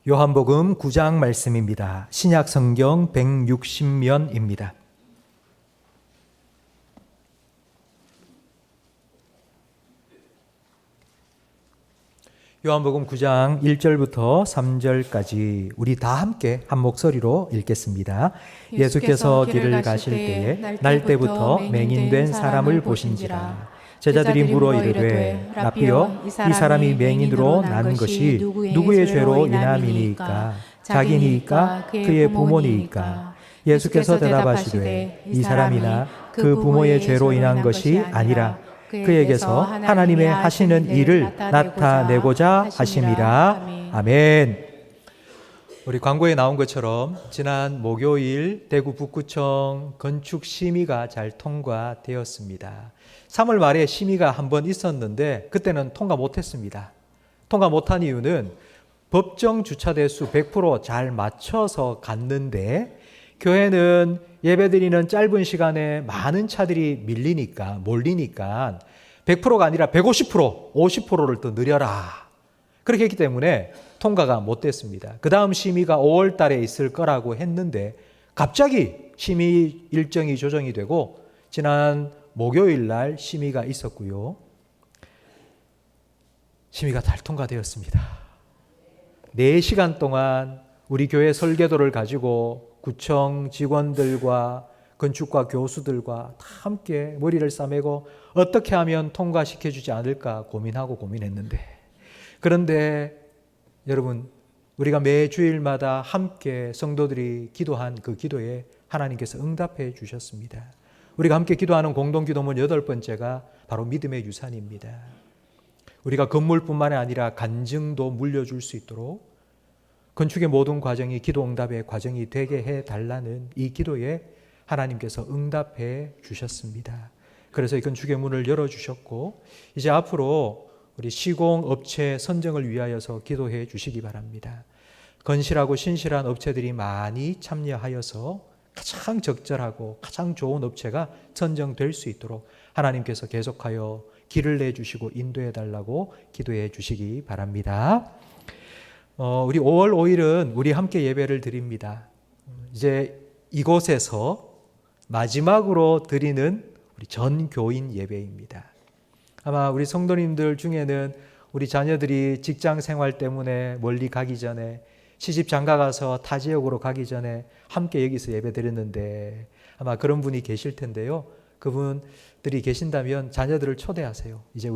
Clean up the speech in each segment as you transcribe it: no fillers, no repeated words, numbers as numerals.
요한복음 9장 말씀입니다. 신약 성경 160면입니다. 요한복음 9장 1절부터 3절까지 우리 다 함께 한 목소리로 읽겠습니다. 예수께서 길을 가실 때에 날 때부터 맹인된 사람을 보신지라. 제자들이 물어 이르되 라삐여, 이 사람이 맹인으로 난 것이 누구의 죄로 인함이니이까? 자기니이까 그의 부모니이까? 예수께서 대답하시되 이 사람이나 그 부모의 죄로 인한 것이 아니라 그에게서 하나님의 하시는 일을 나타내고자 하심이라. 아멘. 우리 광고에 나온 것처럼 지난 목요일 대구 북구청 건축 심의가 잘 통과되었습니다. 3월 말에 심의가 한 번 있었는데 그때는 통과 못했습니다. 통과 못한 이유는 법정 주차 대수 100% 맞춰서 갔는데 교회는 예배드리는 짧은 시간에 많은 차들이 몰리니까 100%가 아니라 150%, 50%를 더 늘려라. 그렇게 했기 때문에 통과가 못 됐습니다. 그 다음 심의가 5월 달에 있을 거라고 했는데 갑자기 심의 일정이 조정이 되고 지난 목요일 날 심의가 있었고요. 심의가 잘 통과되었습니다. 4시간 동안 우리 교회 설계도를 가지고 구청 직원들과 건축과 교수들과 다 함께 머리를 싸매고 어떻게 하면 통과시켜주지 않을까 고민했는데, 그런데 여러분, 우리가 매 주일마다 함께 성도들이 기도한 그 기도에 하나님께서 응답해 주셨습니다. 우리가 함께 기도하는 공동기도문 8번째가 바로 믿음의 유산입니다. 우리가 건물뿐만 아니라 간증도 물려줄 수 있도록 건축의 모든 과정이 기도 응답의 과정이 되게 해달라는 이 기도에 하나님께서 응답해 주셨습니다. 그래서 이 건축의 문을 열어주셨고 이제 앞으로 우리 시공업체 선정을 위하여서 기도해 주시기 바랍니다. 건실하고 신실한 업체들이 많이 참여하여서 가장 적절하고 가장 좋은 업체가 선정될 수 있도록 하나님께서 계속하여 길을 내주시고 인도해 달라고 기도해 주시기 바랍니다. 우리 5월 5일은 우리 함께 예배를 드립니다. 이제 이곳에서 마지막으로 드리는 우리 전교인 예배입니다. 아마 우리 성도님들 중에는 우리 자녀들이 직장 생활 때문에 멀리 가기 전에 시집 장가 가서 타 지역으로 가기 전에 함께 여기서 예배 드렸는데 아마 그런 분이 계실 텐데요. 그분들이 계신다면 자녀들을 초대하세요. 이제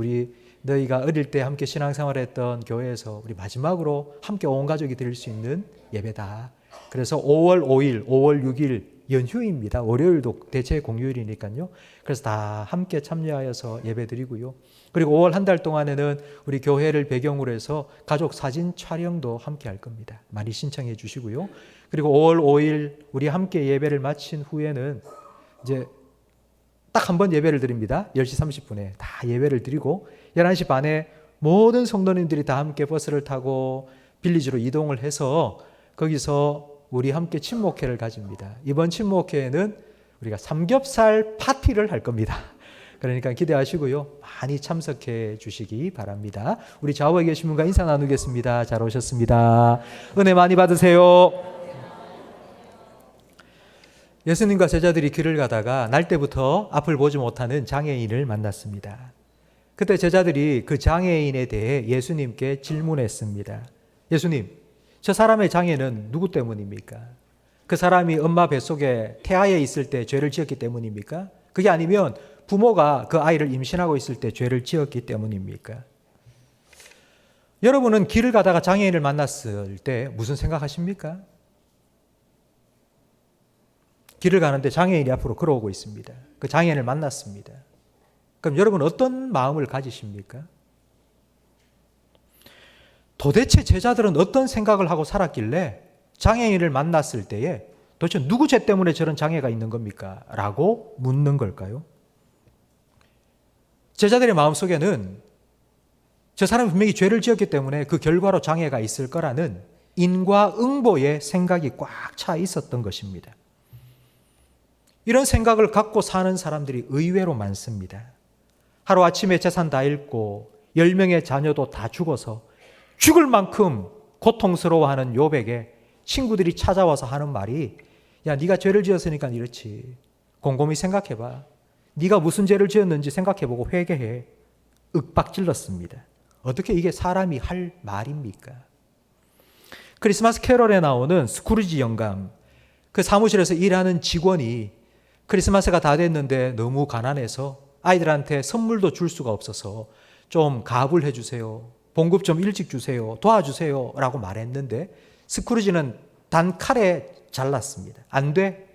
너희가 어릴 때 함께 신앙생활했던 교회에서 우리 마지막으로 함께 온 가족이 드릴 수 있는 예배다. 그래서 5월 5일, 5월 6일 연휴입니다. 월요일도 대체 공휴일이니까요. 그래서 다 함께 참여하여서 예배드리고요. 그리고 5월 한 달 동안에는 우리 교회를 배경으로 해서 가족 사진 촬영도 함께 할 겁니다. 많이 신청해 주시고요. 그리고 5월 5일 우리 함께 예배를 마친 후에는 이제 딱 한 번 예배를 드립니다. 10시 30분에 다 예배를 드리고 11시 반에 모든 성도님들이 다 함께 버스를 타고 빌리지로 이동을 해서 거기서 우리 함께 친목회를 가집니다. 이번 친목회에는 우리가 삼겹살 파티를 할 겁니다. 그러니까 기대하시고요. 많이 참석해 주시기 바랍니다. 우리 좌우에 계신 분과 인사 나누겠습니다. 잘 오셨습니다. 은혜 많이 받으세요. 예수님과 제자들이 길을 가다가 날 때부터 앞을 보지 못하는 장애인을 만났습니다. 그때 제자들이 그 장애인에 대해 예수님께 질문했습니다. 예수님, 저 사람의 장애는 누구 때문입니까? 그 사람이 엄마 뱃속에 태아에 있을 때 죄를 지었기 때문입니까? 그게 아니면 부모가 그 아이를 임신하고 있을 때 죄를 지었기 때문입니까? 여러분은 길을 가다가 장애인을 만났을 때 무슨 생각하십니까? 길을 가는데 장애인이 앞으로 걸어오고 있습니다. 그 장애인을 만났습니다. 그럼 여러분 어떤 마음을 가지십니까? 도대체 제자들은 어떤 생각을 하고 살았길래 장애인을 만났을 때에 도대체 누구 죄 때문에 저런 장애가 있는 겁니까? 라고 묻는 걸까요? 제자들의 마음속에는 저 사람이 분명히 죄를 지었기 때문에 그 결과로 장애가 있을 거라는 인과응보의 생각이 꽉 차 있었던 것입니다. 이런 생각을 갖고 사는 사람들이 의외로 많습니다. 하루아침에 재산 다 잃고 10명의 자녀도 다 죽어서 죽을 만큼 고통스러워하는 욥에게 친구들이 찾아와서 하는 말이, 야, 네가 죄를 지었으니까 이렇지. 곰곰이 생각해봐. 네가 무슨 죄를 지었는지 생각해보고 회개해. 윽박질렀습니다. 어떻게 이게 사람이 할 말입니까? 크리스마스 캐럴에 나오는 스크루지 영감, 그 사무실에서 일하는 직원이 크리스마스가 다 됐는데 너무 가난해서 아이들한테 선물도 줄 수가 없어서 좀 가불 해주세요. 봉급 좀 일찍 주세요. 도와주세요. 라고 말했는데 스크루지는 단칼에 잘랐습니다. 안 돼.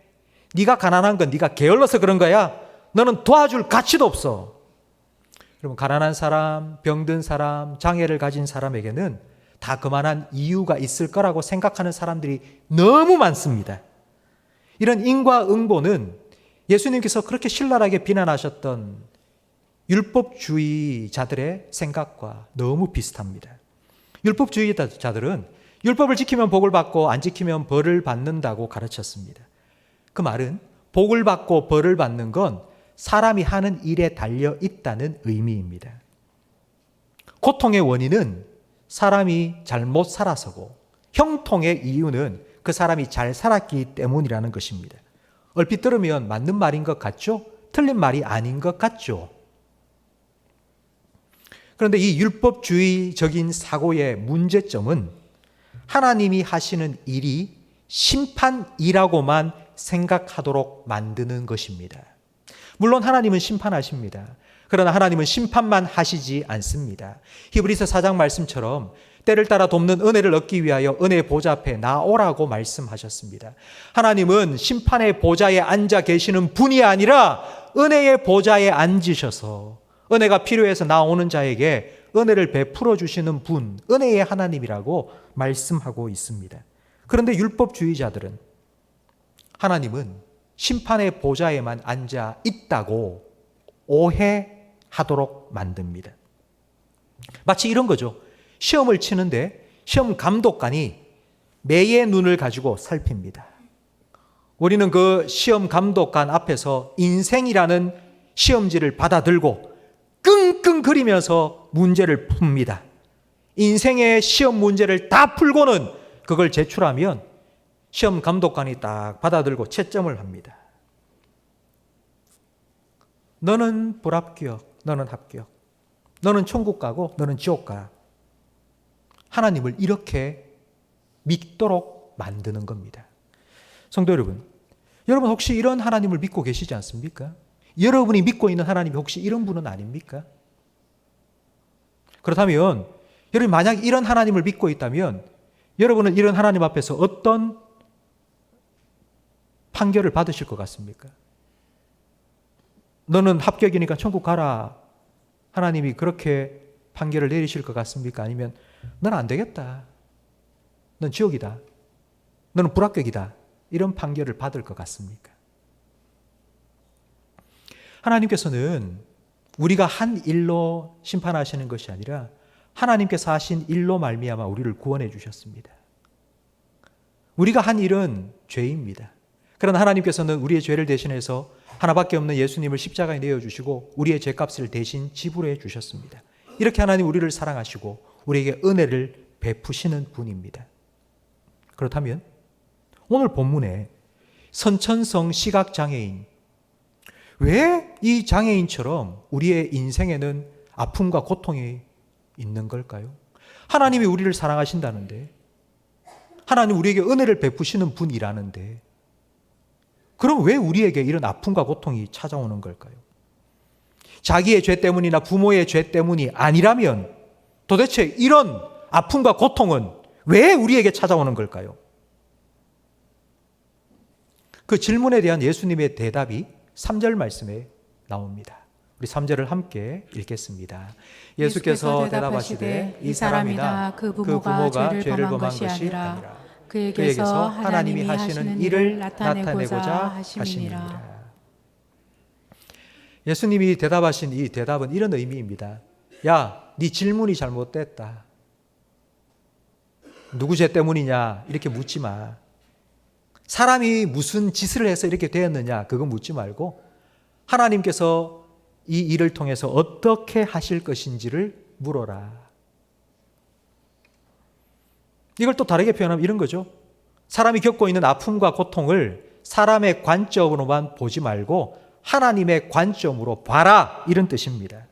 네가 가난한 건 네가 게을러서 그런 거야. 너는 도와줄 가치도 없어. 여러분, 가난한 사람, 병든 사람, 장애를 가진 사람에게는 다 그만한 이유가 있을 거라고 생각하는 사람들이 너무 많습니다. 이런 인과응보는 예수님께서 그렇게 신랄하게 비난하셨던 율법주의자들의 생각과 너무 비슷합니다. 율법주의자들은 율법을 지키면 복을 받고 안 지키면 벌을 받는다고 가르쳤습니다. 그 말은 복을 받고 벌을 받는 건 사람이 하는 일에 달려 있다는 의미입니다. 고통의 원인은 사람이 잘못 살아서고 형통의 이유는 그 사람이 잘 살았기 때문이라는 것입니다. 얼핏 들으면 맞는 말인 것 같죠? 틀린 말이 아닌 것 같죠? 그런데 이 율법주의적인 사고의 문제점은 하나님이 하시는 일이 심판이라고만 생각하도록 만드는 것입니다. 물론 하나님은 심판하십니다. 그러나 하나님은 심판만 하시지 않습니다. 히브리서 4장 말씀처럼 때를 따라 돕는 은혜를 얻기 위하여 은혜의 보좌 앞에 나오라고 말씀하셨습니다. 하나님은 심판의 보좌에 앉아 계시는 분이 아니라 은혜의 보좌에 앉으셔서 은혜가 필요해서 나오는 자에게 은혜를 베풀어 주시는 분, 은혜의 하나님이라고 말씀하고 있습니다. 그런데 율법주의자들은 하나님은 심판의 보좌에만 앉아 있다고 오해하도록 만듭니다. 마치 이런 거죠. 시험을 치는데 시험 감독관이 매의 눈을 가지고 살핍니다. 우리는 그 시험 감독관 앞에서 인생이라는 시험지를 받아들고 끙끙거리면서 문제를 풉니다. 인생의 시험 문제를 다 풀고는 그걸 제출하면 시험 감독관이 딱 받아들고 채점을 합니다. 너는 불합격, 너는 합격. 너는 천국 가고 너는 지옥 가. 하나님을 이렇게 믿도록 만드는 겁니다. 성도 여러분, 여러분 혹시 이런 하나님을 믿고 계시지 않습니까? 여러분이 믿고 있는 하나님이 혹시 이런 분은 아닙니까? 그렇다면 여러분이 만약 이런 하나님을 믿고 있다면 여러분은 이런 하나님 앞에서 어떤 판결을 받으실 것 같습니까? 너는 합격이니까 천국 가라. 하나님이 그렇게 판결을 내리실 것 같습니까? 아니면 넌 안 되겠다. 넌 지옥이다. 너는 불합격이다. 이런 판결을 받을 것 같습니까? 하나님께서는 우리가 한 일로 심판하시는 것이 아니라 하나님께서 하신 일로 말미암아 우리를 구원해 주셨습니다. 우리가 한 일은 죄입니다. 그러나 하나님께서는 우리의 죄를 대신해서 하나밖에 없는 예수님을 십자가에 내어주시고 우리의 죄값을 대신 지불해 주셨습니다. 이렇게 하나님 우리를 사랑하시고 우리에게 은혜를 베푸시는 분입니다. 그렇다면 오늘 본문에 선천성 시각장애인, 왜 이 장애인처럼 우리의 인생에는 아픔과 고통이 있는 걸까요? 하나님이 우리를 사랑하신다는데, 하나님 우리에게 은혜를 베푸시는 분이라는데, 그럼 왜 우리에게 이런 아픔과 고통이 찾아오는 걸까요? 자기의 죄 때문이나 부모의 죄 때문이 아니라면 도대체 이런 아픔과 고통은 왜 우리에게 찾아오는 걸까요? 그 질문에 대한 예수님의 대답이 3절 말씀에 나옵니다. 우리 3절을 함께 읽겠습니다. 예수께서 대답하시되 이 사람이나 그 부모가 죄를 범한 것이 아니라 그에게서 하나님이 하시는 일을 나타내고자 하심이니라. 예수님이 대답하신 이 대답은 이런 의미입니다. 야, 네 질문이 잘못됐다. 누구 죄 때문이냐 이렇게 묻지 마. 사람이 무슨 짓을 해서 이렇게 되었느냐 그거 묻지 말고 하나님께서 이 일을 통해서 어떻게 하실 것인지를 물어라. 이걸 또 다르게 표현하면 이런 거죠. 사람이 겪고 있는 아픔과 고통을 사람의 관점으로만 보지 말고 하나님의 관점으로 봐라, 이런 뜻입니다.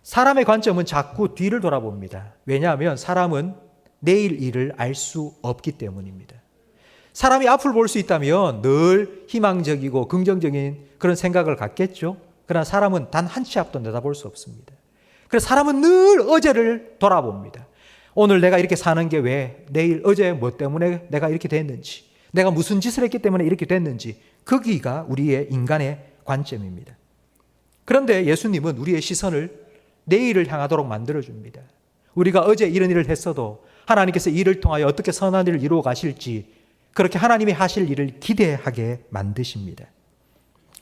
사람의 관점은 자꾸 뒤를 돌아봅니다. 왜냐하면 사람은 내일 일을 알 수 없기 때문입니다. 사람이 앞을 볼 수 있다면 늘 희망적이고 긍정적인 그런 생각을 갖겠죠. 그러나 사람은 단 한 치 앞도 내다볼 수 없습니다. 그래서 사람은 늘 어제를 돌아봅니다. 오늘 내가 이렇게 사는 게 왜, 내일 어제 뭐 때문에 내가 이렇게 됐는지, 내가 무슨 짓을 했기 때문에 이렇게 됐는지, 거기가 우리의 인간의 관점입니다. 그런데 예수님은 우리의 시선을 내일을 향하도록 만들어줍니다. 우리가 어제 이런 일을 했어도 하나님께서 이를 통하여 어떻게 선한 일을 이루어 가실지, 그렇게 하나님이 하실 일을 기대하게 만드십니다.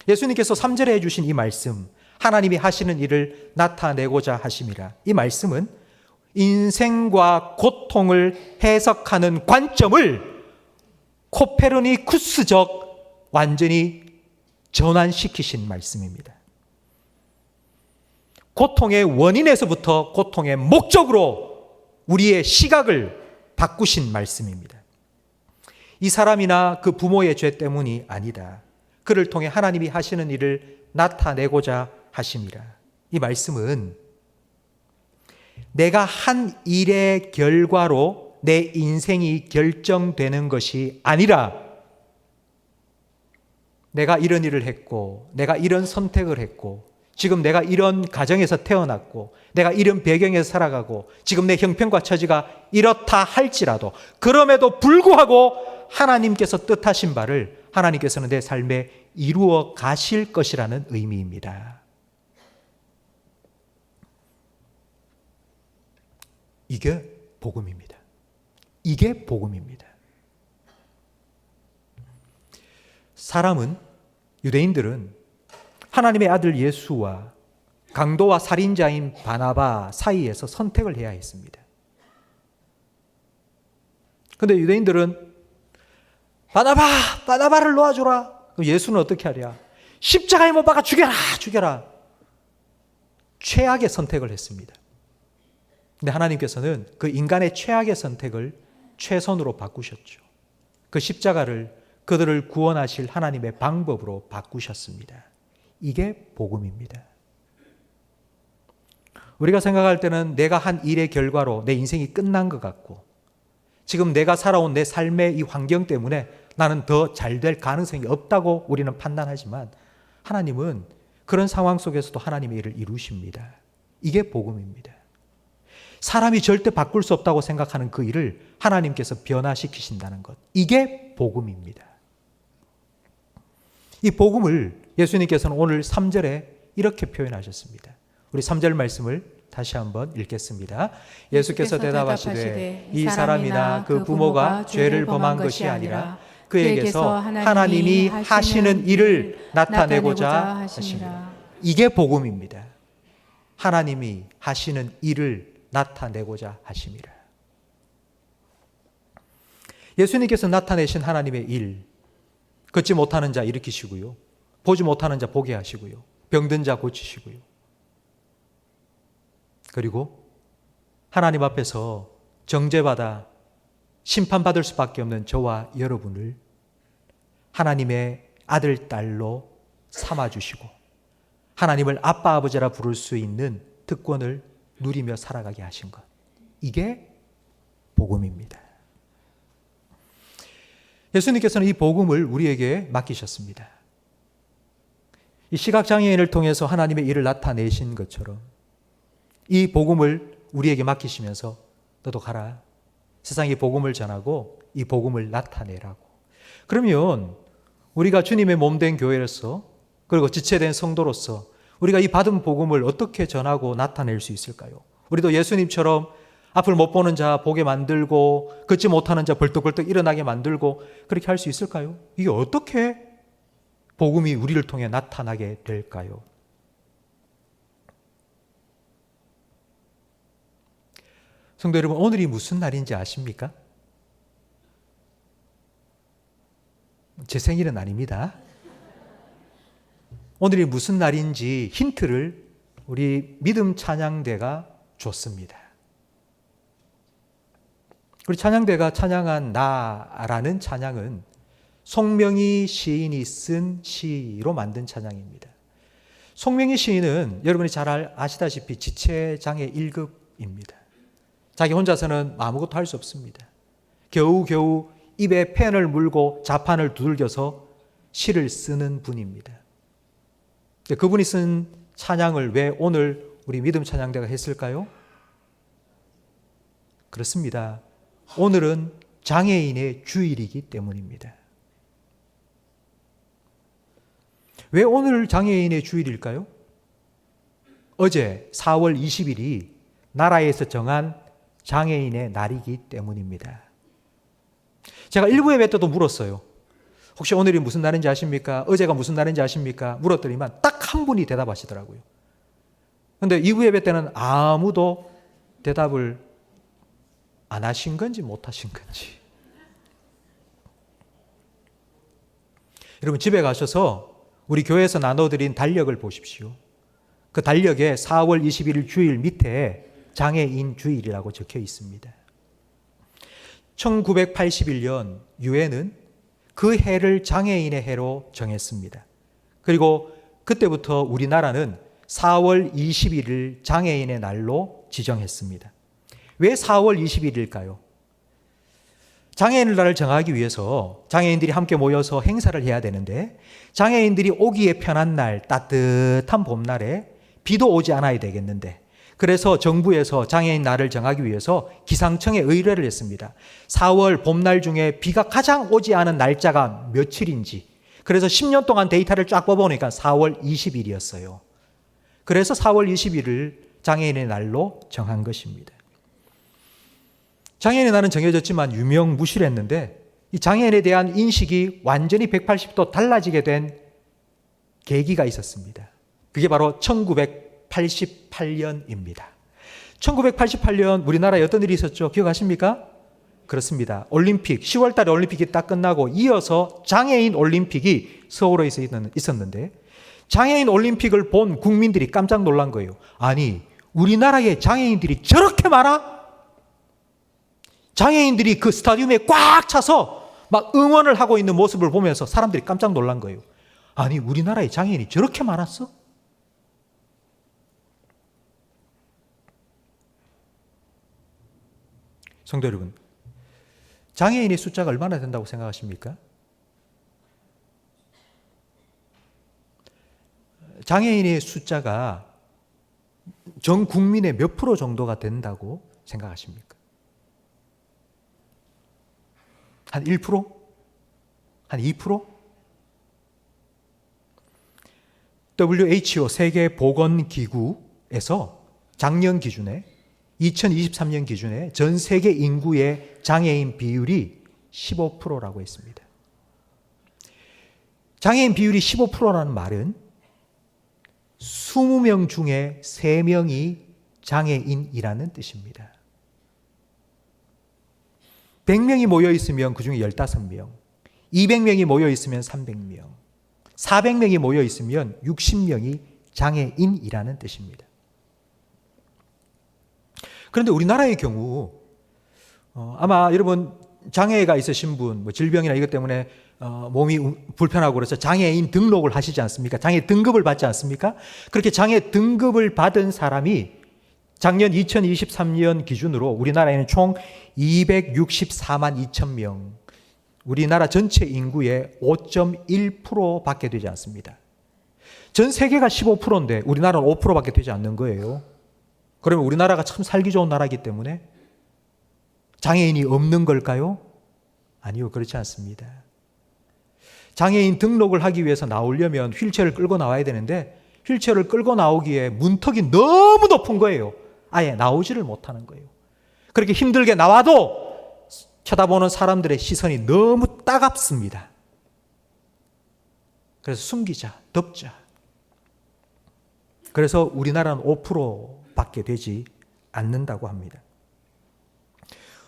예수님께서 3절에 해주신 이 말씀, 하나님이 하시는 일을 나타내고자 하심이라, 이 말씀은 인생과 고통을 해석하는 관점을 코페르니쿠스적 완전히 전환시키신 말씀입니다. 고통의 원인에서부터 고통의 목적으로 우리의 시각을 바꾸신 말씀입니다. 이 사람이나 그 부모의 죄 때문이 아니다. 그를 통해 하나님이 하시는 일을 나타내고자 하심이라. 이 말씀은 내가 한 일의 결과로 내 인생이 결정되는 것이 아니라, 내가 이런 일을 했고, 내가 이런 선택을 했고, 지금 내가 이런 가정에서 태어났고, 내가 이런 배경에서 살아가고, 지금 내 형편과 처지가 이렇다 할지라도, 그럼에도 불구하고 하나님께서 뜻하신 바를 하나님께서는 내 삶에 이루어 가실 것이라는 의미입니다. 이게 복음입니다. 이게 복음입니다. 사람은, 유대인들은 하나님의 아들 예수와 강도와 살인자인 바나바 사이에서 선택을 해야 했습니다. 그런데 유대인들은 바나바를 놓아주라. 그럼 예수는 어떻게 하랴? 십자가에 못 박아 죽여라. 최악의 선택을 했습니다. 근데 하나님께서는 그 인간의 최악의 선택을 최선으로 바꾸셨죠. 그 십자가를 그들을 구원하실 하나님의 방법으로 바꾸셨습니다. 이게 복음입니다. 우리가 생각할 때는 내가 한 일의 결과로 내 인생이 끝난 것 같고, 지금 내가 살아온 내 삶의 이 환경 때문에 나는 더 잘 될 가능성이 없다고 우리는 판단하지만, 하나님은 그런 상황 속에서도 하나님의 일을 이루십니다. 이게 복음입니다. 사람이 절대 바꿀 수 없다고 생각하는 그 일을 하나님께서 변화시키신다는 것, 이게 복음입니다. 이 복음을 예수님께서는 오늘 3절에 이렇게 표현하셨습니다. 우리 3절 말씀을 다시 한번 읽겠습니다. 예수께서 대답하시되 이 사람이나 그 부모가 죄를 범한 것이 아니라 그에게서 하나님이 하시는 일을 나타내고자 하심이라. 이게 복음입니다. 하나님이 하시는 일을 나타내고자 하심이라. 예수님께서 나타내신 하나님의 일, 걷지 못하는 자 일으키시고요, 보지 못하는 자 보게 하시고요, 병든 자 고치시고요, 그리고 하나님 앞에서 정죄받아 심판받을 수밖에 없는 저와 여러분을 하나님의 아들, 딸로 삼아주시고 하나님을 아빠, 아버지라 부를 수 있는 특권을 누리며 살아가게 하신 것, 이게 복음입니다. 예수님께서는 이 복음을 우리에게 맡기셨습니다. 이 시각장애인을 통해서 하나님의 일을 나타내신 것처럼 이 복음을 우리에게 맡기시면서 너도 가라, 세상에 복음을 전하고 이 복음을 나타내라고. 그러면 우리가 주님의 몸된 교회로서, 그리고 지체된 성도로서 우리가 이 받은 복음을 어떻게 전하고 나타낼 수 있을까요? 우리도 예수님처럼 앞을 못 보는 자 보게 만들고 걷지 못하는 자 벌떡벌떡 일어나게 만들고 그렇게 할 수 있을까요? 이게 어떻게 복음이 우리를 통해 나타나게 될까요? 성도 여러분, 오늘이 무슨 날인지 아십니까? 제 생일은 아닙니다. 오늘이 무슨 날인지 힌트를 우리 믿음 찬양대가 줬습니다. 우리 찬양대가 찬양한 나라는 찬양은 송명희 시인이 쓴 시로 만든 찬양입니다. 송명희 시인은 여러분이 잘 아시다시피 지체장애 1급입니다. 자기 혼자서는 아무것도 할 수 없습니다. 겨우겨우 입에 펜을 물고 자판을 두들겨서 시를 쓰는 분입니다. 그분이 쓴 찬양을 왜 오늘 우리 믿음 찬양대가 했을까요? 그렇습니다. 오늘은 장애인의 주일이기 때문입니다. 왜 오늘 장애인의 주일일까요? 어제 4월 20일이 나라에서 정한 장애인의 날이기 때문입니다. 제가 일부 예배 때도 물었어요. 혹시 오늘이 무슨 날인지 아십니까? 어제가 무슨 날인지 아십니까? 물었더니만 딱 한 분이 대답하시더라고요. 그런데 2부 예배 때는 아무도 대답을 안 하신 건지 못 하신 건지. 여러분 집에 가셔서 우리 교회에서 나눠드린 달력을 보십시오. 그 달력에 4월 21일 주일 밑에 장애인 주일이라고 적혀 있습니다. 1981년 유엔은 그 해를 장애인의 해로 정했습니다. 그리고 그때부터 우리나라는 4월 21일 장애인의 날로 지정했습니다. 왜 4월 20일일까요? 장애인의 날을 정하기 위해서 장애인들이 함께 모여서 행사를 해야 되는데 장애인들이 오기에 편한 날, 따뜻한 봄날에 비도 오지 않아야 되겠는데 그래서 정부에서 장애인 날을 정하기 위해서 기상청에 의뢰를 했습니다. 4월 봄날 중에 비가 가장 오지 않은 날짜가 며칠인지 그래서 10년 동안 데이터를 쫙 뽑아보니까 4월 20일이었어요. 그래서 4월 20일을 장애인의 날로 정한 것입니다. 장애인의 날은 정해졌지만 유명무실했는데 이 장애인에 대한 인식이 완전히 180도 달라지게 된 계기가 있었습니다. 그게 바로 1988년입니다. 1988년 우리나라에 어떤 일이 있었죠? 기억하십니까? 그렇습니다. 올림픽, 10월 달에 올림픽이 딱 끝나고 이어서 장애인 올림픽이 서울에 있었는데 장애인 올림픽을 본 국민들이 깜짝 놀란 거예요. 아니, 우리나라에 장애인들이 저렇게 많아? 장애인들이 그 스타디움에 꽉 차서 막 응원을 하고 있는 모습을 보면서 사람들이 깜짝 놀란 거예요. 아니, 우리나라에 장애인이 저렇게 많았어? 성도 여러분, 장애인의 숫자가 얼마나 된다고 생각하십니까? 장애인의 숫자가 전 국민의 몇 프로 정도가 된다고 생각하십니까? 한 1%? 한 2%? WHO 세계보건기구에서 작년 기준에 2023년 기준에 전 세계 인구의 장애인 비율이 15%라고 했습니다. 장애인 비율이 15%라는 말은 20명 중에 3명이 장애인이라는 뜻입니다. 100명이 모여 있으면 그 중에 15명, 200명이 모여 있으면 300명, 400명이 모여 있으면 60명이 장애인이라는 뜻입니다. 그런데 우리나라의 경우 아마 여러분 장애가 있으신 분, 뭐 질병이나 이것 때문에 몸이 불편하고 그래서 장애인 등록을 하시지 않습니까? 장애 등급을 받지 않습니까? 그렇게 장애 등급을 받은 사람이 작년 2023년 기준으로 우리나라에는 총 264만 2천 명, 우리나라 전체 인구의 5.1%밖에 되지 않습니다. 전 세계가 15%인데 우리나라는 5%밖에 되지 않는 거예요. 그러면 우리나라가 참 살기 좋은 나라이기 때문에 장애인이 없는 걸까요? 아니요, 그렇지 않습니다. 장애인 등록을 하기 위해서 나오려면 휠체어를 끌고 나와야 되는데 휠체어를 끌고 나오기에 문턱이 너무 높은 거예요. 아예 나오지를 못하는 거예요. 그렇게 힘들게 나와도 쳐다보는 사람들의 시선이 너무 따갑습니다. 그래서 숨기자, 덮자. 그래서 우리나라는 5%밖에 되지 않는다고 합니다.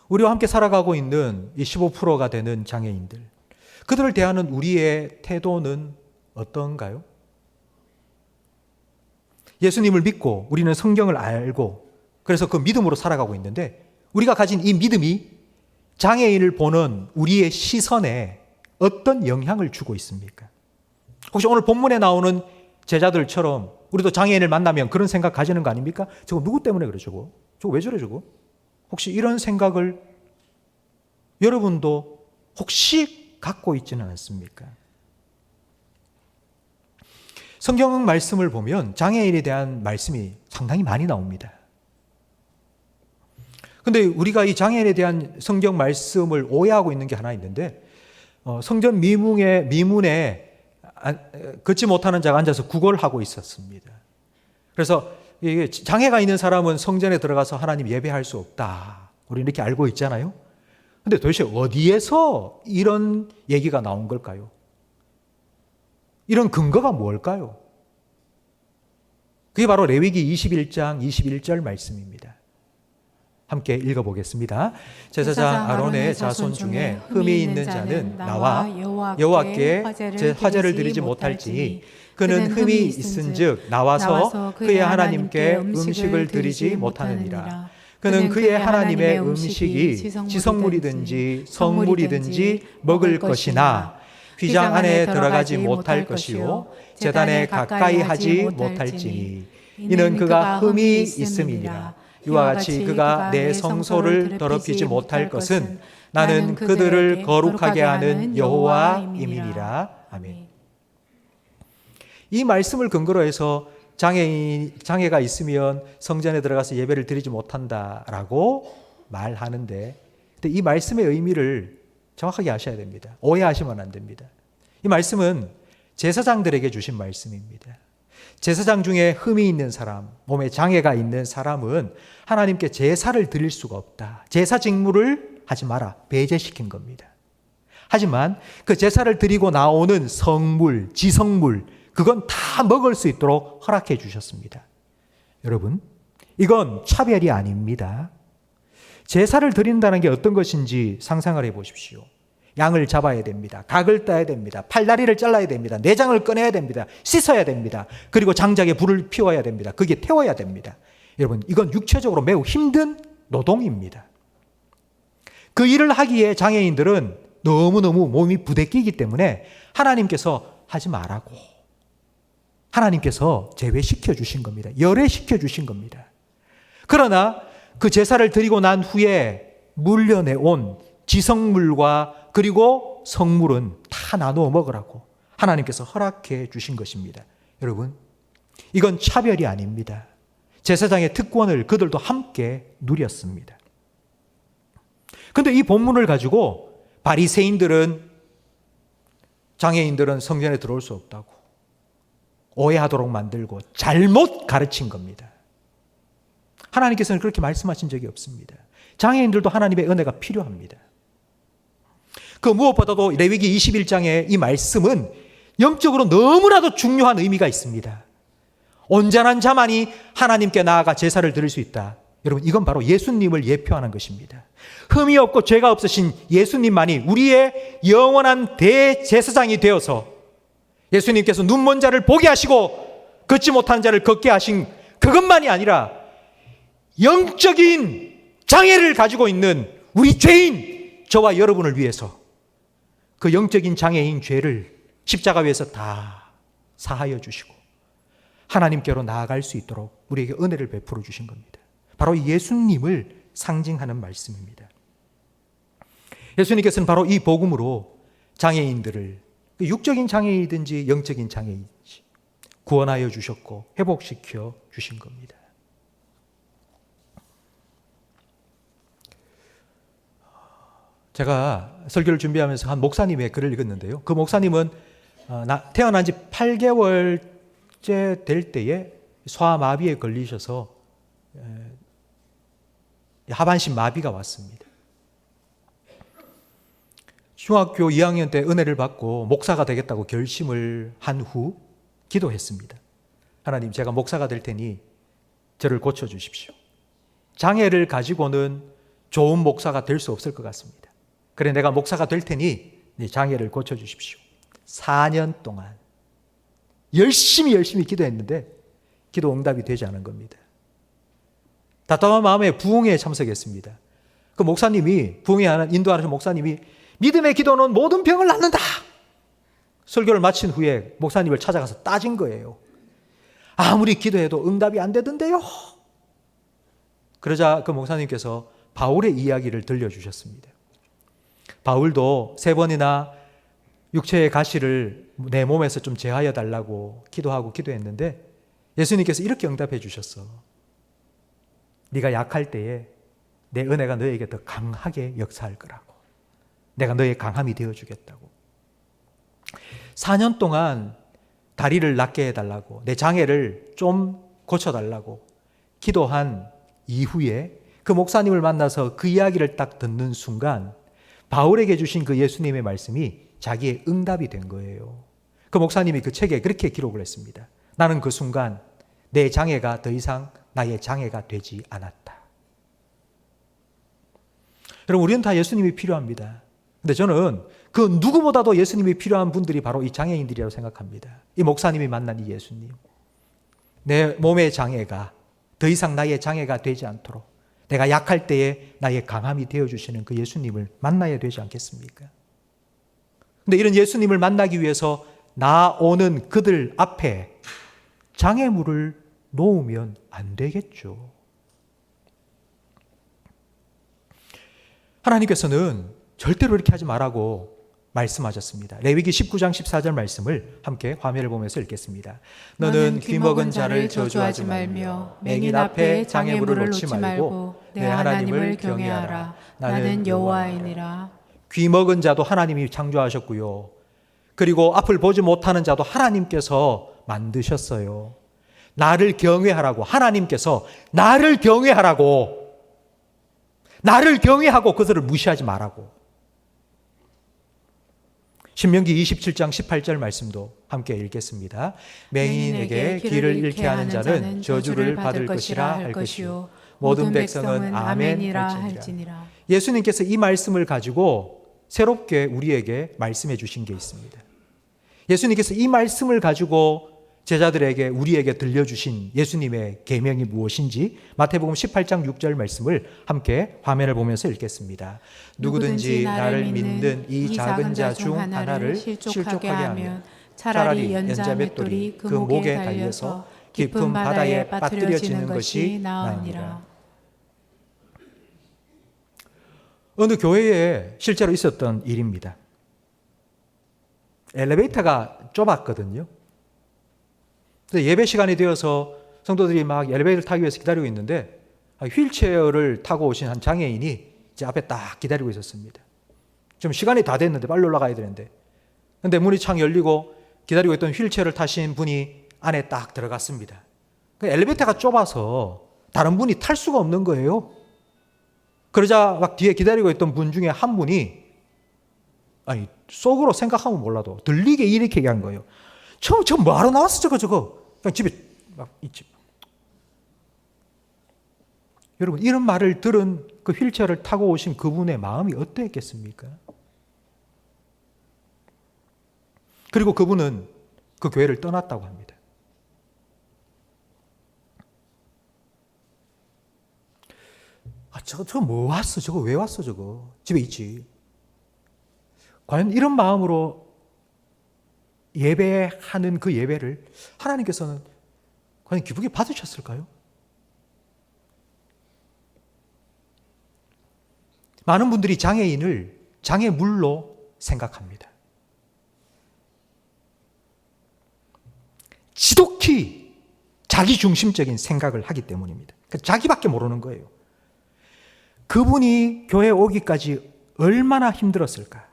우리와 함께 살아가고 있는 이 15%가 되는 장애인들, 그들을 대하는 우리의 태도는 어떤가요? 예수님을 믿고 우리는 성경을 알고 그래서 그 믿음으로 살아가고 있는데 우리가 가진 이 믿음이 장애인을 보는 우리의 시선에 어떤 영향을 주고 있습니까? 혹시 오늘 본문에 나오는 제자들처럼 우리도 장애인을 만나면 그런 생각 가지는 거 아닙니까? 저거 누구 때문에 그래 저거? 저거 왜 저래 저거? 혹시 이런 생각을 여러분도 혹시 갖고 있지는 않습니까? 성경 말씀을 보면 장애인에 대한 말씀이 상당히 많이 나옵니다. 근데 우리가 이 장애인에 대한 성경 말씀을 오해하고 있는 게 하나 있는데, 성전 미문에 걷지 못하는 자가 앉아서 구걸하고 있었습니다. 그래서 이게 장애가 있는 사람은 성전에 들어가서 하나님 예배할 수 없다. 우리 이렇게 알고 있잖아요. 근데 도대체 어디에서 이런 얘기가 나온 걸까요? 이런 근거가 뭘까요? 그게 바로 레위기 21장 21절 말씀입니다. 함께 읽어보겠습니다. 제사장 아론의 자손 중에 흠이 있는 자는 나와 여호와께 화제를 드리지 못할지니 그는 흠이 있은즉 나와서 그의 하나님께 음식을 드리지 못하느니라. 그는 그의 하나님의 음식이 지성물이든지 성물이든지 먹을 것이나 휘장 안에 들어가지 못할 것이요 제단에 가까이 하지 못할지니 이는 그가 흠이 있음이니라. 이와 같이 그가 내 성소를 더럽히지 못할 것은 나는 그들을 거룩하게 하는 여호와임이니라. 아멘. 이 말씀을 근거로 해서 장애가 있으면 성전에 들어가서 예배를 드리지 못한다라고 말하는데, 근데 이 말씀의 의미를 정확하게 아셔야 됩니다. 오해하시면 안 됩니다. 이 말씀은 제사장들에게 주신 말씀입니다. 제사장 중에 흠이 있는 사람, 몸에 장애가 있는 사람은 하나님께 제사를 드릴 수가 없다. 제사 직무를 하지 마라. 배제시킨 겁니다. 하지만 그 제사를 드리고 나오는 성물, 지성물, 그건 다 먹을 수 있도록 허락해 주셨습니다. 여러분, 이건 차별이 아닙니다. 제사를 드린다는 게 어떤 것인지 상상을 해 보십시오. 양을 잡아야 됩니다. 각을 따야 됩니다. 팔다리를 잘라야 됩니다. 내장을 꺼내야 됩니다. 씻어야 됩니다. 그리고 장작에 불을 피워야 됩니다. 거기에 태워야 됩니다. 여러분, 이건 육체적으로 매우 힘든 노동입니다. 그 일을 하기에 장애인들은 너무너무 몸이 부대끼기 때문에 하나님께서 하지 말라고, 하나님께서 제외시켜 주신 겁니다. 열애시켜 주신 겁니다. 그러나 그 제사를 드리고 난 후에 물려내온 지성물과 그리고 성물은 다 나누어 먹으라고 하나님께서 허락해 주신 것입니다. 여러분, 이건 차별이 아닙니다. 제사장의 특권을 그들도 함께 누렸습니다. 그런데 이 본문을 가지고 바리새인들은, 장애인들은 성전에 들어올 수 없다고 오해하도록 만들고 잘못 가르친 겁니다. 하나님께서는 그렇게 말씀하신 적이 없습니다. 장애인들도 하나님의 은혜가 필요합니다. 그 무엇보다도 레위기 21장의 이 말씀은 영적으로 너무나도 중요한 의미가 있습니다. 온전한 자만이 하나님께 나아가 제사를 드릴 수 있다. 여러분, 이건 바로 예수님을 예표하는 것입니다. 흠이 없고 죄가 없으신 예수님만이 우리의 영원한 대제사장이 되어서 예수님께서 눈먼 자를 보게 하시고 걷지 못하는 자를 걷게 하신 그것만이 아니라 영적인 장애를 가지고 있는 우리 죄인, 저와 여러분을 위해서 그 영적인 장애인 죄를 십자가 위에서 다 사하여 주시고 하나님께로 나아갈 수 있도록 우리에게 은혜를 베풀어 주신 겁니다. 바로 예수님을 상징하는 말씀입니다. 예수님께서는 바로 이 복음으로 장애인들을, 육적인 장애이든지 영적인 장애이든지 구원하여 주셨고 회복시켜 주신 겁니다. 제가 설교를 준비하면서 한 목사님의 글을 읽었는데요. 그 목사님은 태어난 지 8개월째 될 때에 소아마비에 걸리셔서 하반신 마비가 왔습니다. 중학교 2학년 때 은혜를 받고 목사가 되겠다고 결심을 한 후 기도했습니다. 하나님, 제가 목사가 될 테니 저를 고쳐주십시오. 장애를 가지고는 좋은 목사가 될 수 없을 것 같습니다. 그래, 내가 목사가 될 테니 장애를 고쳐주십시오. 4년 동안 열심히 기도했는데 기도 응답이 되지 않은 겁니다. 답답한 마음에 부흥회에 참석했습니다. 그 그 목사님이, 부흥회하는, 인도하는 목사님이 믿음의 기도는 모든 병을 낫는다. 설교를 마친 후에 목사님을 찾아가서 따진 거예요. 아무리 기도해도 응답이 안 되던데요. 그러자 그 목사님께서 바울의 이야기를 들려주셨습니다. 바울도 3번이나 육체의 가시를 내 몸에서 좀 제하여 달라고 기도하고 기도했는데 예수님께서 이렇게 응답해 주셨어. 네가 약할 때에 내 은혜가 너에게 더 강하게 역사할 거라고. 내가 너의 강함이 되어주겠다고. 4년 동안 다리를 낫게 해달라고, 내 장애를 좀 고쳐달라고 기도한 이후에 그 목사님을 만나서 그 이야기를 딱 듣는 순간 바울에게 주신 그 예수님의 말씀이 자기의 응답이 된 거예요. 그 목사님이 그 책에 그렇게 기록을 했습니다. 나는 그 순간 내 장애가 더 이상 나의 장애가 되지 않았다. 여러분, 우리는 다 예수님이 필요합니다. 근데 저는 그 누구보다도 예수님이 필요한 분들이 바로 이 장애인들이라고 생각합니다. 이 목사님이 만난 이 예수님. 내 몸의 장애가 더 이상 나의 장애가 되지 않도록 내가 약할 때에 나의 강함이 되어주시는 그 예수님을 만나야 되지 않겠습니까? 근데 이런 예수님을 만나기 위해서 나오는 그들 앞에 장애물을 놓으면 안 되겠죠. 하나님께서는 절대로 이렇게 하지 말라고 말씀하셨습니다. 레위기 19장 14절 말씀을 함께 화면을 보면서 읽겠습니다. 너는 귀먹은 자를 저주하지 말며 맹인 앞에 장애물을 놓지 말고 내 하나님을 경외하라. 나는 여호와이니라. 귀먹은 자도 하나님이 창조하셨고요. 그리고 앞을 보지 못하는 자도 하나님께서 만드셨어요. 나를 경외하라고, 하나님께서 나를 경외하라고, 나를 경외하고 그들을 무시하지 말라고. 신명기 27장 18절 말씀도 함께 읽겠습니다. 맹인에게 길을 잃게 하는 자는 저주를 받을 것이라 할 것이요 모든 백성은 아멘이라 할지니라. 예수님께서 이 말씀을 가지고 새롭게 우리에게 말씀해 주신 게 있습니다. 예수님께서 이 말씀을 가지고 제자들에게, 우리에게 들려주신 예수님의 계명이 무엇인지 마태복음 18장 6절 말씀을 함께 화면을 보면서 읽겠습니다. 누구든지 나를 믿는 이 작은 자 중 하나를 실족하게 하면 차라리 연자 맷돌이 그 목에 달려서 깊은 바다에 빠뜨려지는 것이 나으니라. 어느 교회에 실제로 있었던 일입니다. 엘리베이터가 좁았거든요. 예배 시간이 되어서 성도들이 막 엘리베이터를 타기 위해서 기다리고 있는데 휠체어를 타고 오신 한 장애인이 이제 앞에 딱 기다리고 있었습니다. 좀 시간이 다 됐는데 빨리 올라가야 되는데, 근데 문이 창 열리고 기다리고 있던 휠체어를 타신 분이 안에 딱 들어갔습니다. 엘리베이터가 좁아서 다른 분이 탈 수가 없는 거예요. 그러자 막 뒤에 기다리고 있던 분 중에 한 분이, 아니 속으로 생각하면 몰라도 들리게 이렇게 얘기한 거예요. 저 뭐하러 나왔어 저거 그냥 집에 막 있지. 여러분, 이런 말을 들은 그 휠체어를 타고 오신 그분의 마음이 어땠겠습니까? 그리고 그분은 그 교회를 떠났다고 합니다. 저거 뭐 왔어? 저거 왜 왔어? 저거 집에 있지. 과연 이런 마음으로 예배하는 그 예배를 하나님께서는 과연 기쁘게 받으셨을까요? 많은 분들이 장애인을 장애물로 생각합니다. 지독히 자기중심적인 생각을 하기 때문입니다. 자기밖에 모르는 거예요. 그분이 교회에 오기까지 얼마나 힘들었을까?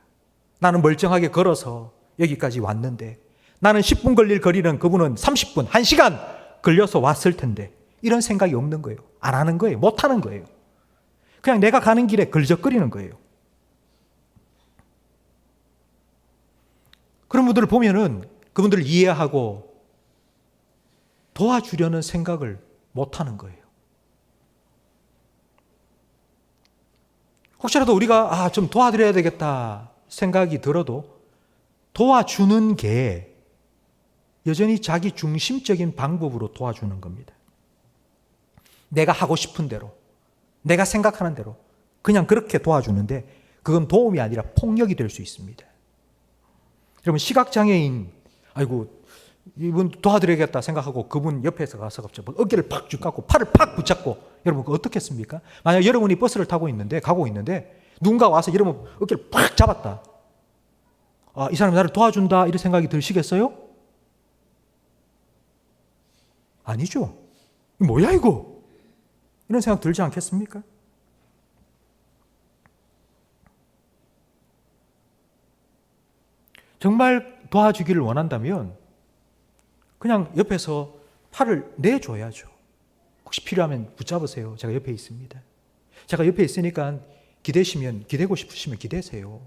나는 멀쩡하게 걸어서 여기까지 왔는데, 나는 10분 걸릴 거리는 그분은 30분, 1시간 걸려서 왔을 텐데, 이런 생각이 없는 거예요. 안 하는 거예요. 못 하는 거예요. 그냥 내가 가는 길에 걸적거리는 거예요. 그런 분들을 보면은 그분들을 이해하고 도와주려는 생각을 못 하는 거예요. 혹시라도 우리가 좀 도와드려야 되겠다 생각이 들어도 도와주는 게 여전히 자기 중심적인 방법으로 도와주는 겁니다. 내가 하고 싶은 대로, 내가 생각하는 대로 그냥 그렇게 도와주는데 그건 도움이 아니라 폭력이 될 수 있습니다. 여러분, 시각장애인, 아이고, 이분 도와드려야겠다 생각하고 그분 옆에서 가서 갑자기 어깨를 팍 쥐깎고 팔을 팍 붙잡고, 여러분 그거 어떻겠습니까? 만약 여러분이 버스를 타고 가고 있는데 누군가 와서 여러분 어깨를 팍 잡았다. 아, 이 사람이 나를 도와준다 이런 생각이 드시겠어요? 아니죠. 뭐야 이거? 이런 생각 들지 않겠습니까? 정말 도와주기를 원한다면 그냥 옆에서 팔을 내줘야죠. 혹시 필요하면 붙잡으세요. 제가 옆에 있습니다. 제가 옆에 있으니까 기대고 싶으시면 기대세요.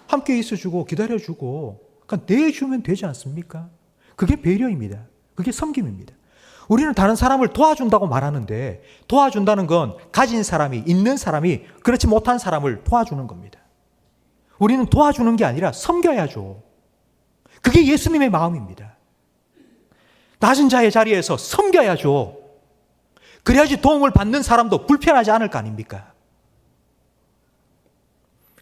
함께 있어주고 기다려주고 그러니까 내주면 되지 않습니까? 그게 배려입니다. 그게 섬김입니다. 우리는 다른 사람을 도와준다고 말하는데 도와준다는 건 가진 사람이, 있는 사람이 그렇지 못한 사람을 도와주는 겁니다. 우리는 도와주는 게 아니라 섬겨야죠. 그게 예수님의 마음입니다. 낮은 자의 자리에서 섬겨야죠. 그래야지 도움을 받는 사람도 불편하지 않을 거 아닙니까?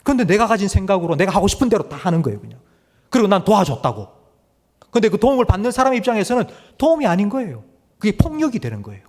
그런데 내가 가진 생각으로 내가 하고 싶은 대로 다 하는 거예요, 그냥. 그리고 난 도와줬다고. 그런데 그 도움을 받는 사람 입장에서는 도움이 아닌 거예요. 그게 폭력이 되는 거예요.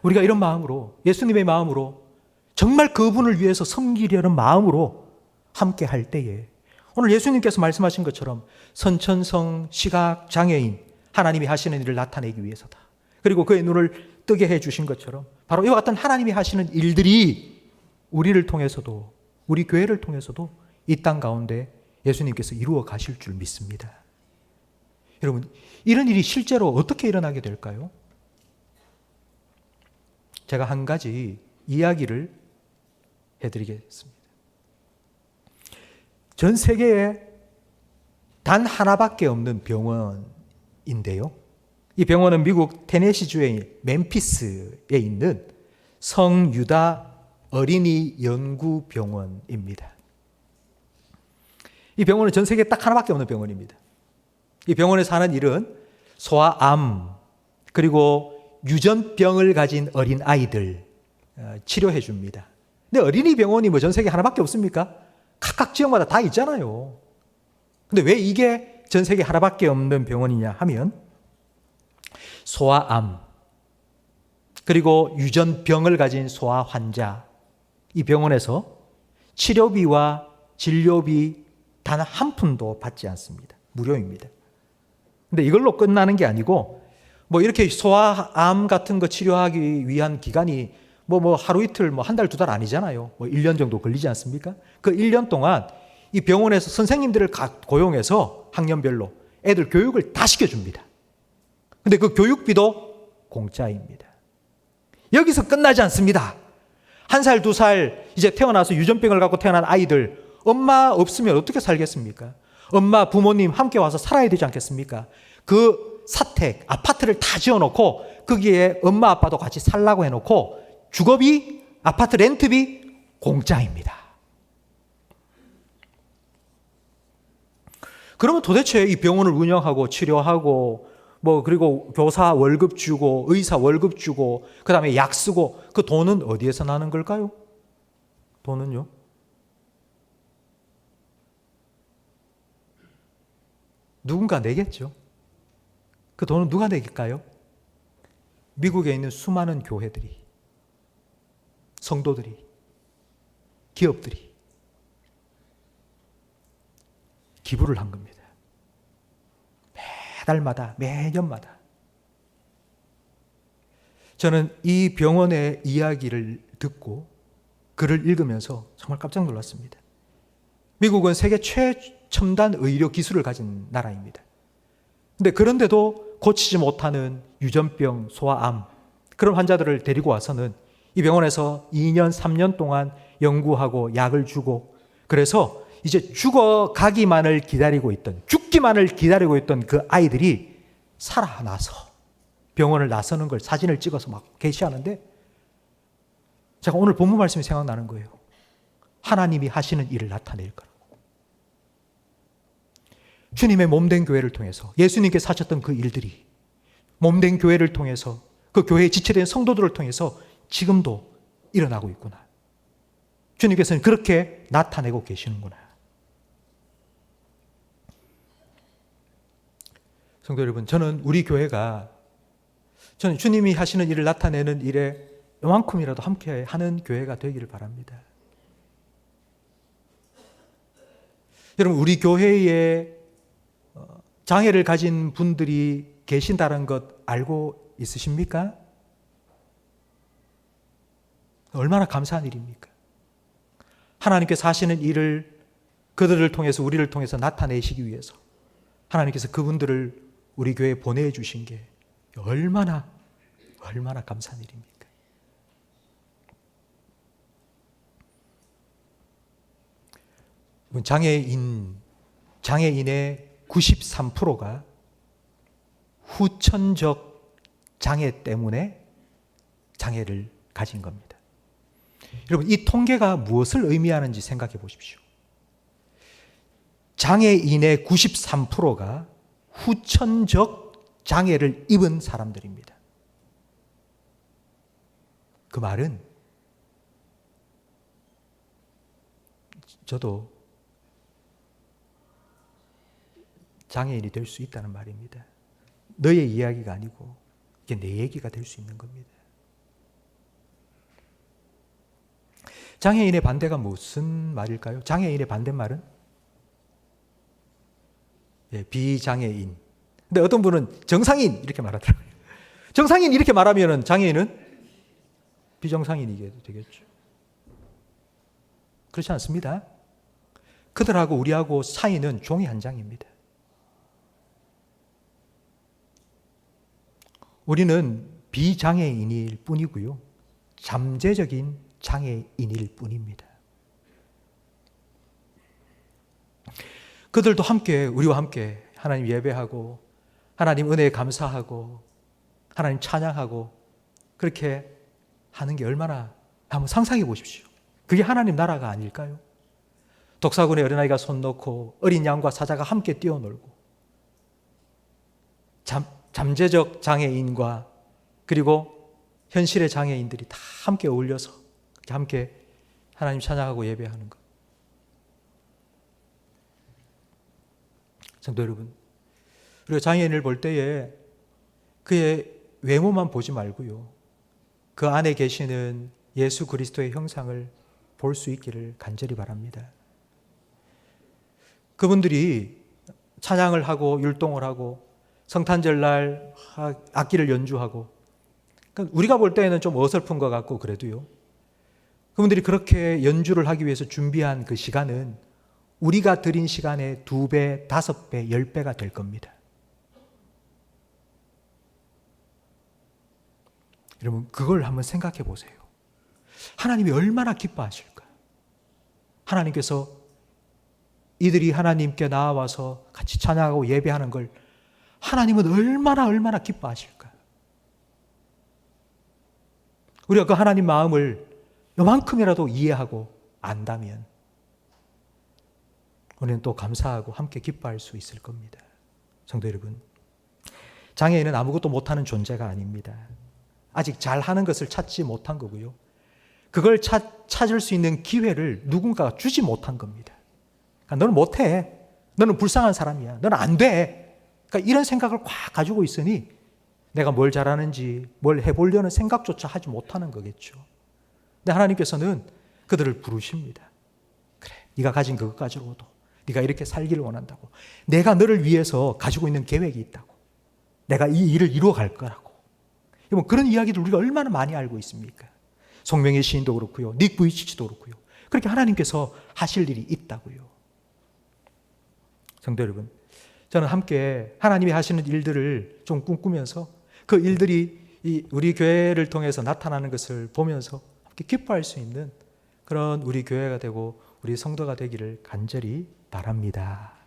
우리가 이런 마음으로, 예수님의 마음으로 정말 그분을 위해서 섬기려는 마음으로 함께 할 때에 오늘 예수님께서 말씀하신 것처럼 선천성 시각장애인 하나님이 하시는 일을 나타내기 위해서다. 그리고 그의 눈을 뜨게 해주신 것처럼 바로 이와 같은 하나님이 하시는 일들이 우리를 통해서도, 우리 교회를 통해서도 이 땅 가운데 예수님께서 이루어 가실 줄 믿습니다. 여러분, 이런 일이 실제로 어떻게 일어나게 될까요? 제가 한 가지 이야기를 해드리겠습니다. 전 세계에 단 하나밖에 없는 병원인데요. 이 병원은 미국 테네시주의 멤피스에 있는 성유다 어린이 연구병원입니다. 이 병원은 전 세계에 딱 하나밖에 없는 병원입니다. 이 병원에서 하는 일은 소아암 그리고 유전병을 가진 어린 아이들 치료해 줍니다. 근데 어린이 병원이 뭐 전 세계에 하나밖에 없습니까? 각각 지역마다 다 있잖아요. 근데 왜 이게 전 세계에 하나밖에 없는 병원이냐 하면 소아암 그리고 유전병을 가진 소아 환자, 이 병원에서 치료비와 진료비 단 한 푼도 받지 않습니다. 무료입니다. 근데 이걸로 끝나는 게 아니고 뭐 이렇게 소아암 같은 거 치료하기 위한 기간이 뭐 하루 이틀, 한 달, 두 달 아니잖아요. 1년 정도 걸리지 않습니까? 그 1년 동안 이 병원에서 선생님들을 고용해서 학년별로 애들 교육을 다 시켜줍니다. 근데 그 교육비도 공짜입니다. 여기서 끝나지 않습니다. 1살, 2살 이제 태어나서 유전병을 갖고 태어난 아이들, 엄마 없으면 어떻게 살겠습니까? 엄마, 부모님 함께 와서 살아야 되지 않겠습니까? 그 사택, 아파트를 다 지어놓고 거기에 엄마, 아빠도 같이 살라고 해놓고 주거비, 아파트 렌트비 공짜입니다. 그러면 도대체 이 병원을 운영하고 치료하고 그리고 교사 월급 주고 의사 월급 주고 그다음에 약 쓰고 그 돈은 어디에서 나는 걸까요? 돈은요? 누군가 내겠죠. 그 돈은 누가 내길까요? 미국에 있는 수많은 교회들이, 성도들이, 기업들이 기부를 한 겁니다. 매달마다, 매년마다. 저는 이 병원의 이야기를 듣고 글을 읽으면서 정말 깜짝 놀랐습니다. 미국은 세계 최첨단 의료 기술을 가진 나라입니다. 근데 그런데도 고치지 못하는 유전병, 소아암 그런 환자들을 데리고 와서는 이 병원에서 2년, 3년 동안 연구하고 약을 주고 그래서 이제 죽기만을 기다리고 있던 그 아이들이 살아나서 병원을 나서는 걸 사진을 찍어서 막 게시하는데 제가 오늘 본문 말씀이 생각나는 거예요. 하나님이 하시는 일을 나타낼 거라고. 주님의 몸된 교회를 통해서 예수님께서 하셨던 그 일들이 몸된 교회를 통해서, 그 교회에 지체된 성도들을 통해서 지금도 일어나고 있구나. 주님께서는 그렇게 나타내고 계시는구나. 성도 여러분, 저는 우리 교회가, 저는 주님이 하시는 일을 나타내는 일에 요만큼이라도 함께 하는 교회가 되기를 바랍니다. 여러분, 우리 교회에 장애를 가진 분들이 계신다는 것 알고 있으십니까? 얼마나 감사한 일입니까? 하나님께서 하시는 일을 그들을 통해서, 우리를 통해서 나타내시기 위해서 하나님께서 그분들을 우리 교회에 보내주신 게 얼마나 감사한 일입니까? 장애인의 93%가 후천적 장애 때문에 장애를 가진 겁니다. 여러분, 이 통계가 무엇을 의미하는지 생각해 보십시오. 장애인의 93%가 후천적 장애를 입은 사람들입니다. 그 말은 저도 장애인이 될 수 있다는 말입니다. 너의 이야기가 아니고 이게 내 얘기가 될 수 있는 겁니다. 장애인의 반대가 무슨 말일까요? 장애인의 반대말은 비장애인. 근데 어떤 분은 정상인 이렇게 말하더라고요. 정상인 이렇게 말하면 장애인은 비정상인이 되겠죠. 그렇지 않습니다. 그들하고 우리하고 사이는 종이 한 장입니다. 우리는 비장애인일 뿐이고요. 잠재적인 장애인일 뿐입니다. 그들도 함께, 우리와 함께 하나님 예배하고 하나님 은혜에 감사하고 하나님 찬양하고 그렇게 하는 게 얼마나, 한번 상상해 보십시오. 그게 하나님 나라가 아닐까요? 독사군의 어린아이가 손 놓고 어린 양과 사자가 함께 뛰어놀고 잠재적 장애인과 그리고 현실의 장애인들이 다 함께 어울려서 함께 하나님 찬양하고 예배하는 것. 성도 여러분, 우리가 장애인을 볼 때에 그의 외모만 보지 말고요, 그 안에 계시는 예수 그리스도의 형상을 볼 수 있기를 간절히 바랍니다. 그분들이 찬양을 하고 율동을 하고 성탄절날 악기를 연주하고, 그러니까 우리가 볼 때에는 좀 어설픈 것 같고 그래도요, 그분들이 그렇게 연주를 하기 위해서 준비한 그 시간은 우리가 드린 시간의 2배, 5배, 10배가 될 겁니다. 여러분, 그걸 한번 생각해 보세요. 하나님이 얼마나 기뻐하실까? 하나님께서 이들이 하나님께 나와서 같이 찬양하고 예배하는 걸 하나님은 얼마나 기뻐하실까? 우리가 그 하나님 마음을 요만큼이라도 이해하고 안다면 우리는 또 감사하고 함께 기뻐할 수 있을 겁니다. 성도 여러분, 장애인은 아무것도 못하는 존재가 아닙니다. 아직 잘하는 것을 찾지 못한 거고요, 그걸 찾을 수 있는 기회를 누군가가 주지 못한 겁니다. 그러니까 너는 못해, 너는 불쌍한 사람이야, 너는 안 돼, 그러니까 이런 생각을 꽉 가지고 있으니 내가 뭘 잘하는지 뭘 해보려는 생각조차 하지 못하는 거겠죠. 근데 하나님께서는 그들을 부르십니다. 그래, 네가 가진 그것 가지고도 네가 이렇게 살기를 원한다고, 내가 너를 위해서 가지고 있는 계획이 있다고, 내가 이 일을 이루어 갈 거라고. 그런 이야기를 우리가 얼마나 많이 알고 있습니까? 송명의 시인도 그렇고요, 닉 부이치치도 그렇고요, 그렇게 하나님께서 하실 일이 있다고요. 성도 여러분, 저는 함께 하나님이 하시는 일들을 좀 꿈꾸면서 그 일들이 우리 교회를 통해서 나타나는 것을 보면서 함께 기뻐할 수 있는 그런 우리 교회가 되고 우리 성도가 되기를 간절히 바랍니다.